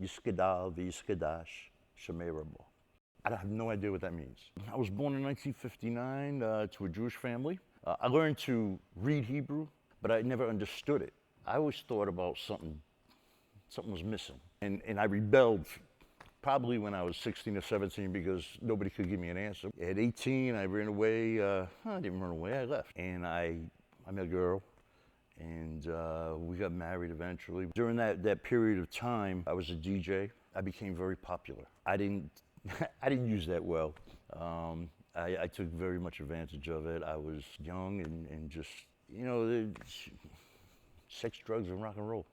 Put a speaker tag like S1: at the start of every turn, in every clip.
S1: Yiskadal v'yiskadash shemerabo. I have no idea what that means. I was born in 1959 to a Jewish family. I learned to read Hebrew, but I never understood it. I always thought about something was missing. And I rebelled probably when I was 16 or 17 because nobody could give me an answer. At 18, I ran away. I didn't run away, I left. And I met a girl, and we got married eventually. During that period of time, I was a DJ. I became very popular. I didn't use that well. I took very much advantage of it. I was young and just, sex, drugs, and rock and roll.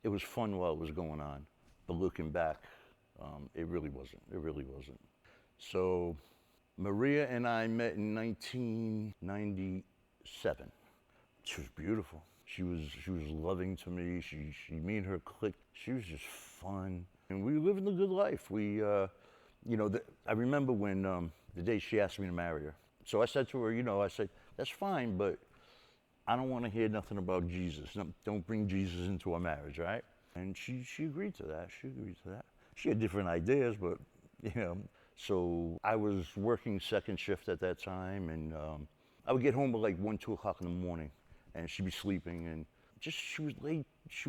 S1: It was fun while it was going on, but looking back, it really wasn't. It really wasn't. So Maria and I met in 1997. She was beautiful. She was loving to me. Me and her clicked. She was just fun, and we were living the good life. I remember when the day she asked me to marry her. So I said to her, I said, that's fine, but I don't want to hear nothing about Jesus. Don't bring Jesus into our marriage, right? And she agreed to that. She had different ideas, but, So I was working second shift at that time, and I would get home at like 1, 2 o'clock in the morning, and she'd be sleeping, and she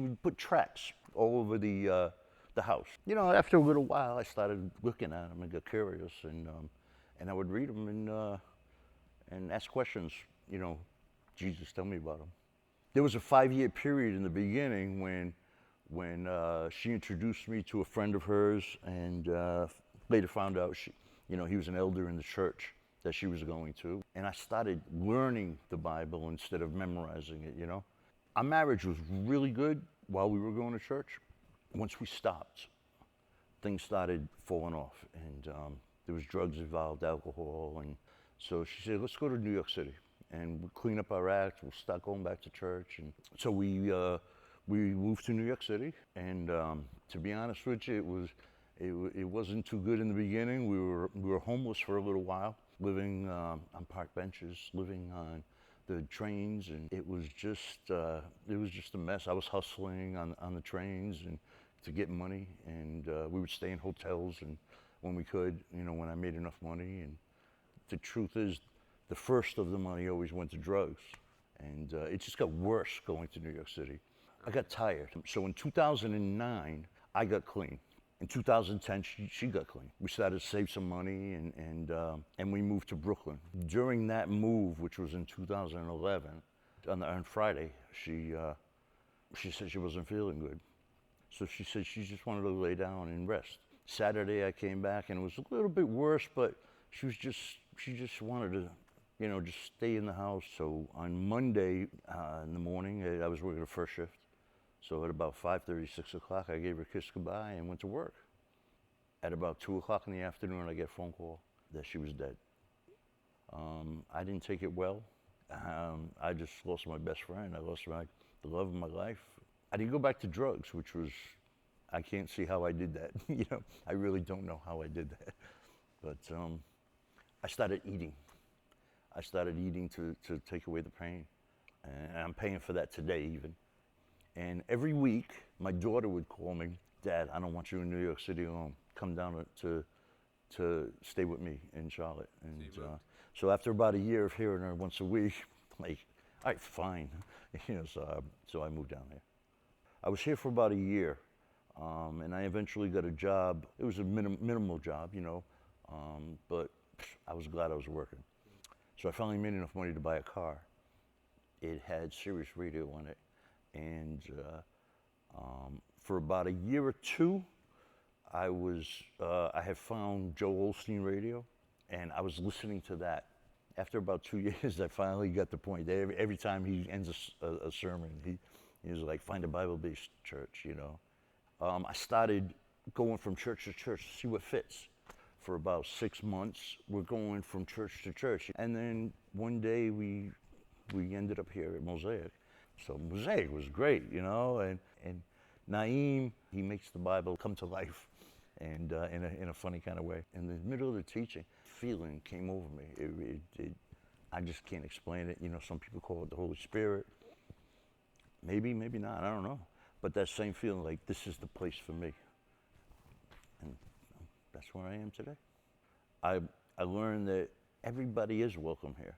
S1: would put tracks all over the house. After a little while, I started looking at them and got curious, and I would read them and ask questions. Jesus, tell me about him. There was a 5-year period in the beginning when she introduced me to a friend of hers, and later found out he was an elder in the church that she was going to, and I started learning the Bible instead of memorizing it. Our marriage was really good while we were going to church. Once we stopped, things started falling off, and there was drugs involved, alcohol, and so she said, let's go to New York City, and we'll clean up our act, we'll start going back to church. And so we moved to New York City, and to be honest with you, it wasn't too good in the beginning. We were homeless for a little while, living on park benches, living on the trains, and it was just a mess. I was hustling on the trains and to get money, and we would stay in hotels, and when we could, when I made enough money. And the truth is, the first of the money always went to drugs, and it just got worse going to New York City. I got tired. So in 2009, I got clean. In 2010, she got clean. We started to save some money, and we moved to Brooklyn. During that move, which was in 2011, on Friday, she said she wasn't feeling good. So she said she just wanted to lay down and rest. Saturday, I came back, and it was a little bit worse, but she just wanted to, just stay in the house. So on Monday in the morning, I was working the first shift. So at about 5:30, 6 o'clock, I gave her a kiss goodbye and went to work. At about 2 o'clock in the afternoon, I get a phone call that she was dead. I didn't take it well. I just lost my best friend. I lost the love of my life. I didn't go back to drugs, which was, I can't see how I did that. I really don't know how I did that. But I started eating. I started eating to take away the pain. And I'm paying for that today even. And every week, my daughter would call me, Dad, I don't want you in New York City alone. Come down to stay with me in Charlotte. And so after about a year of hearing her once a week, like, all right, fine. So I moved down there. I was here for about a year, and I eventually got a job. It was a minimal job, but I was glad I was working. So I finally made enough money to buy a car. It had Sirius Radio on it. And for about a year or two, I had found Joel Osteen Radio, and I was listening to that. After about 2 years, I finally got the point. Every time he ends a sermon, he was like, find a Bible-based church, I started going from church to church to see what fits. For about 6 months, we're going from church to church. And then one day, we ended up here at Mosaic. So Mosaic was great, and Naeem, he makes the Bible come to life, and in a funny kind of way. In the middle of the teaching, feeling came over me. I just can't explain it. Some people call it the Holy Spirit. Maybe not, I don't know. But that same feeling, like, this is the place for me. that's where I am today. I, I learned that everybody is welcome here.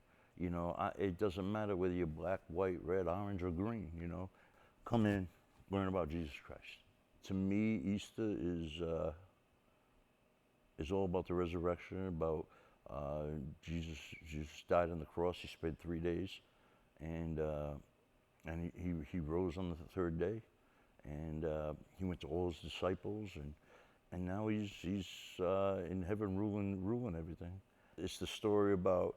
S1: It doesn't matter whether you're black, white, red, orange, or green, Come in, learn about Jesus Christ. To me, Easter is all about the resurrection, about Jesus. Jesus died on the cross. He spent 3 days, and he rose on the third day, and he went to all his disciples, and now he's in heaven ruling everything. It's the story about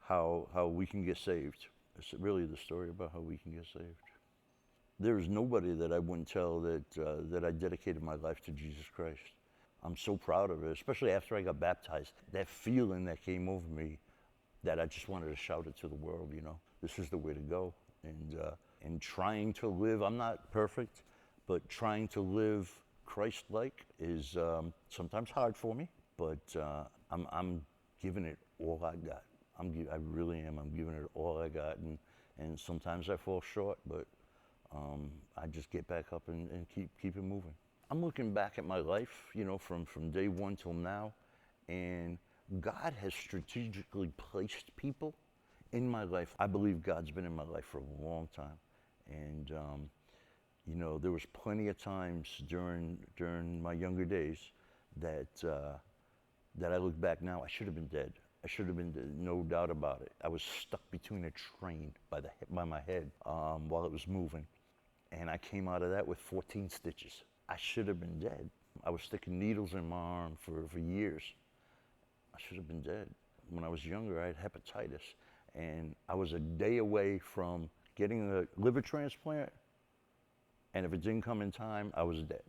S1: how we can get saved. It's really the story about how we can get saved. There's nobody that I wouldn't tell that I dedicated my life to Jesus Christ. I'm so proud of it, especially after I got baptized. That feeling that came over me, that I just wanted to shout it to the world. This is the way to go. And trying to live, I'm not perfect, but trying to live Christ-like is sometimes hard for me. But I'm giving it all I got. I really am. I'm giving it all I got, and sometimes I fall short, but I just get back up and keep it moving. I'm looking back at my life, from day one till now, and God has strategically placed people in my life. I believe God's been in my life for a long time, and there was plenty of times during my younger days that I look back now. I should have been dead. I should have been dead, no doubt about it. I was stuck between a train by my head while it was moving, and I came out of that with 14 stitches. I should have been dead. I was sticking needles in my arm for years. I should have been dead. When I was younger, I had hepatitis, and I was a day away from getting a liver transplant, and if it didn't come in time, I was dead.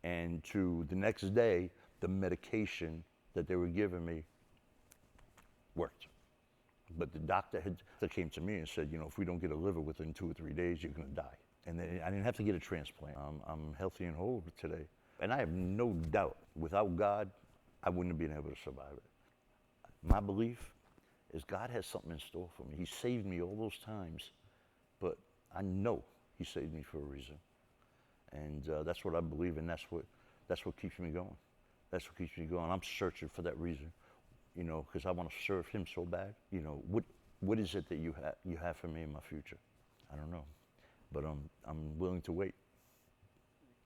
S1: And to the next day, the medication that they were giving me worked. But the doctor came to me and said, if we don't get a liver within 2 or 3 days, you're going to die. And then I didn't have to get a transplant. I'm healthy and whole today. And I have no doubt, without God, I wouldn't have been able to survive it. My belief is God has something in store for me. He saved me all those times, but I know he saved me for a reason. And that's what I believe, and that's what keeps me going. That's what keeps me going. I'm searching for that reason, because I want to serve him so bad. What is it that you have for me in my future? I don't know, but I'm willing to wait.